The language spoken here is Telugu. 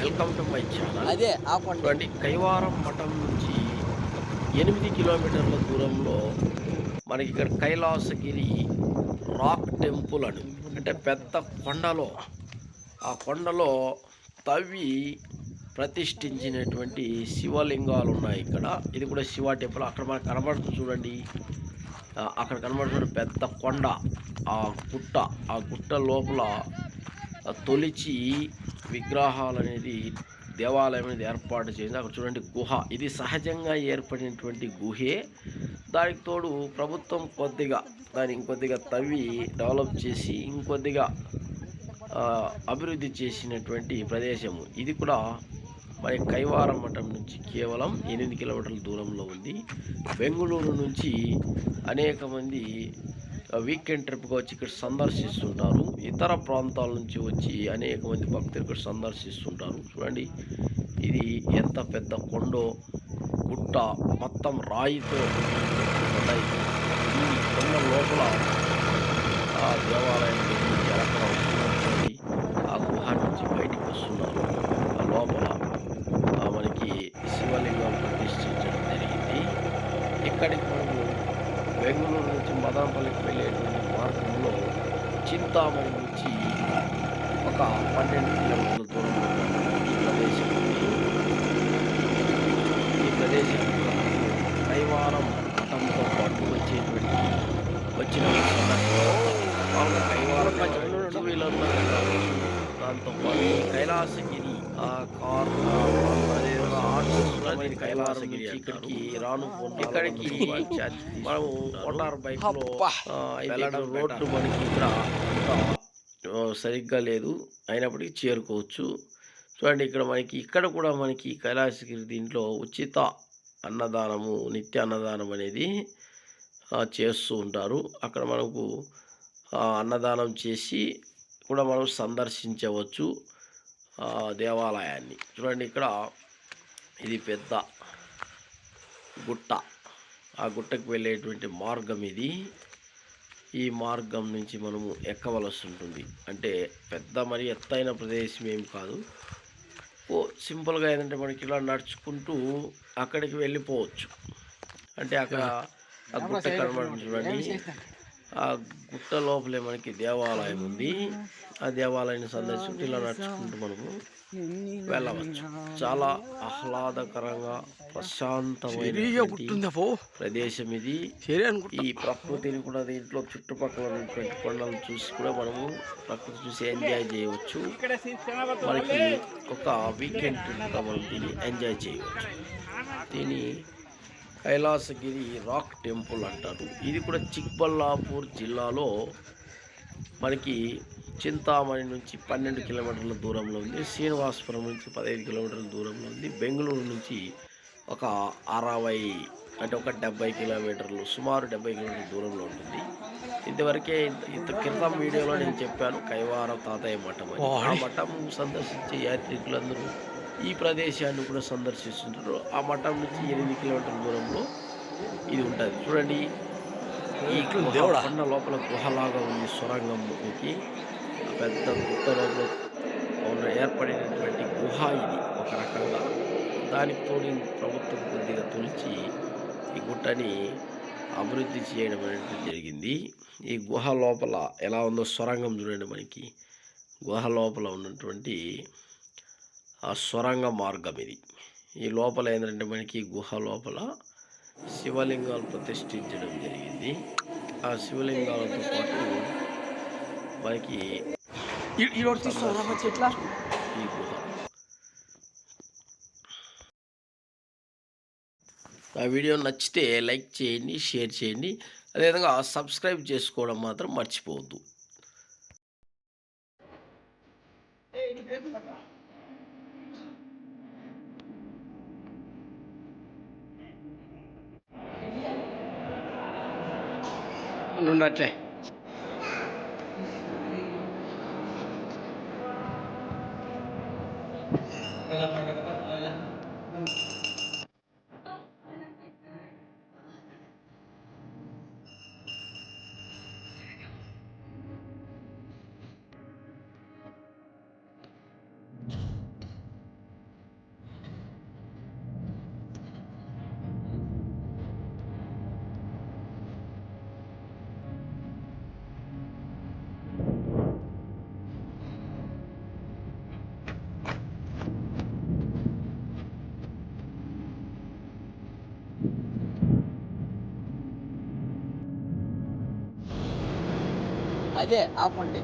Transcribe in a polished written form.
Welcome to my channel. చూడండి, కైవారం మఠం నుంచి 8 కిలోమీటర్ల దూరంలో మనకి ఇక్కడ కైలాసగిరి రాక్ టెంపుల్ అని, అంటే పెద్ద కొండలో, ఆ కొండలో తవ్వి ప్రతిష్ఠించినటువంటి శివలింగాలు ఉన్నాయి. ఇక్కడ ఇది కూడా శివ టెంపుల్. అక్కడ మనకు కనబడుతుంది చూడండి, అక్కడ కనబడుతున్న పెద్ద కొండ, ఆ గుట్ట, ఆ గుట్ట లోపల తొలిచి విగ్రహాలు అనేది, దేవాలయం అనేది ఏర్పాటు చేసింది. అక్కడ చూడండి గుహ, ఇది సహజంగా ఏర్పడినటువంటి గుహే. దానికి తోడు ప్రభుత్వం కొద్దిగా దాన్ని ఇంకొద్దిగా తవ్వి డెవలప్ చేసి ఇంకొద్దిగా అభివృద్ధి చేసినటువంటి ప్రదేశము. ఇది కూడా మరి కైవారం మఠం నుంచి కేవలం 8 కిలోమీటర్ల దూరంలో ఉంది. బెంగళూరు నుంచి అనేక మంది వీకెండ్ ట్రిప్గా వచ్చి ఇక్కడ సందర్శిస్తుంటారు. ఇతర ప్రాంతాల నుంచి వచ్చి అనేక మంది భక్తులు ఇక్కడ సందర్శిస్తుంటారు. చూడండి, ఇది ఎంత పెద్ద కొండో, గుట్ట మొత్తం రాయితో ఉన్నాయి. ఈ కొండ లోపల ఆ దేవాలయం నుంచి అక్కడ వస్తున్నటువంటి ఆ గుహ నుంచి బయటికి వస్తున్నారు. ఆ లోపల మనకి శివలింగం ప్రతిష్ఠించడం జరిగింది. ఇక్కడికి మనము బెంగళూరు నుంచి మదనపల్లికి వెళ్ళేటువంటి మార్గంలో చింతామణి నుంచి ఒక 12 కిలోమీటర్ల దూరంలో ఈ ప్రదేశం ఉంది. ఈ ప్రదేశం కైవారం మఠంతో పాటు వచ్చిన కైవారం టూ వీలర్లో దాంతో పాటు కైలాసగిరి కైలాసగిరి ఇక్కడికి ఇక్కడికి మనము మోటార్ బైక్లో వెళ్ళడం, రోడ్లు మనకి ఇక్కడ సరిగ్గా లేదు, అయినప్పటికీ చేరుకోవచ్చు. చూడండి, ఇక్కడ కూడా మనకి కైలాసగిరి దీంట్లో ఉచిత అన్నదానము, నిత్య అన్నదానం అనేది చేస్తూ ఉంటారు. అక్కడ మనకు అన్నదానం చేసి కూడా మనం సందర్శించవచ్చు దేవాలయాన్ని. చూడండి, ఇక్కడ ఇది పెద్ద గుట్ట, ఆ గుట్టకు వెళ్ళేటువంటి మార్గం ఇది. ఈ మార్గం నుంచి మనము ఎక్కవలసి ఉంటుంది. అంటే పెద్ద మరి ఎత్తైన ప్రదేశం ఏం కాదు, సింపుల్గా ఏంటంటే మనకి ఇలా నడుచుకుంటూ అక్కడికి వెళ్ళిపోవచ్చు. అంటే అక్కడ ఆ గుట్ట కనబడుతుంది చూడండి, ఆ గుట్ట లోపలే మనకి దేవాలయం ఉంది. ఆ దేవాలయాన్ని సందర్శించి ఇలా నడుచుకుంటూ మనము వెళ్ళవచ్చు. చాలా ఆహ్లాదకరంగా ప్రశాంతమైన ప్రదేశం ఇది. ఈ ప్రకృతిని కూడా దీంట్లో చుట్టుపక్కల ఉన్నటువంటి కొండలను చూసి కూడా మనము ప్రకృతి చూసి ఎంజాయ్ చేయవచ్చు. మనకి ఒక వీకెండ్ ట్రిప్గా మనం దీన్ని ఎంజాయ్ చేయవచ్చు. దీన్ని కైలాసగిరి రాక్ టెంపుల్ అంటారు. ఇది కూడా చిక్బల్లాపూర్ జిల్లాలో మనకి చింతామణి నుంచి 12 కిలోమీటర్ల దూరంలో ఉంది. శ్రీనివాసపురం నుంచి 15 కిలోమీటర్ల దూరంలో ఉంది. బెంగళూరు నుంచి ఒక 60 అంటే ఒక 70 కిలోమీటర్లు, సుమారు 70 కిలోమీటర్ల దూరంలో ఉంటుంది. ఇంతవరకే ఇంత క్రితం వీడియోలో నేను చెప్పాను కైవారం తాతయ్య మఠం అని. ఆ మఠం సందర్శించే యాత్రికులందరూ ఈ ప్రదేశాన్ని కూడా సందర్శిస్తుంటారు. ఆ మఠం నుంచి 8 కిలోమీటర్ల దూరంలో ఇది ఉంటుంది. చూడండి, ఈ కొండ లోపల గుహలాగా ఉంది. సొరంగంకి పెద్ద గుట్ట లోపల ఏర్పడినటువంటి గుహ ఇది ఒక రకంగా. దానికి తోడి ప్రభుత్వం కొద్దిగా తొలిచి ఈ గుట్టని అభివృద్ధి చేయడం అనేది జరిగింది. ఈ గుహ లోపల ఎలా ఉందో సొరంగం చూడండి, మనకి గుహ లోపల ఉన్నటువంటి ఆ సొరంగ మార్గం ఇది. ఈ లోపల ఏంటంటే మనకి గుహ లోపల శివలింగాలు ప్రతిష్ఠించడం జరిగింది. ఆ శివలింగాలతో పాటు మనకి ఈ గుహ. ఆ వీడియో నచ్చితే లైక్ చేయండి, షేర్ చేయండి, అదేవిధంగా సబ్స్క్రైబ్ చేసుకోవడం మాత్రం మర్చిపోవద్దు. ఉండట్లే అదే ఆపండి.